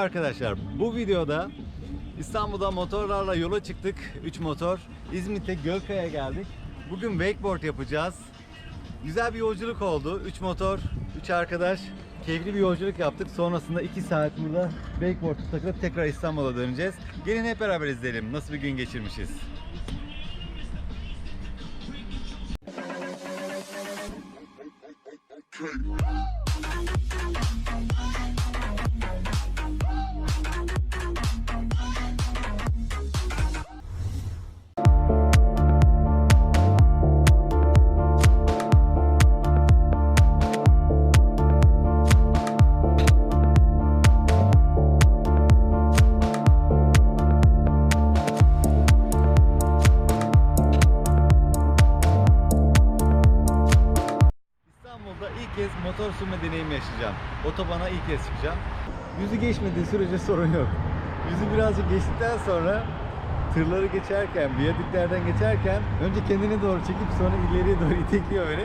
arkadaşlar. Bu videoda İstanbul'da motorlarla yola çıktık. 3 motor. İzmit'te Gölkaya'ya geldik. Bugün wakeboard yapacağız. Güzel bir yolculuk oldu. 3 motor, 3 arkadaş. Keyifli bir yolculuk yaptık. Sonrasında 2 saat burada wakeboard'u takıp tekrar İstanbul'a döneceğiz. Gelin hep beraber izleyelim nasıl bir gün geçirmişiz. Motor sürme deneyimi yaşayacağım. Otobana ilk kez çıkacağım. Yüzü geçmediği sürece sorun yok. Yüzü birazcık geçtikten sonra tırları geçerken, viyadüklerden geçerken önce kendini doğru çekip sonra ileriye doğru itekliyor beni.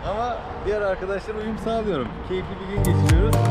Ama diğer arkadaşlara uyum sağlıyorum. Keyifli bir gün geçiriyoruz.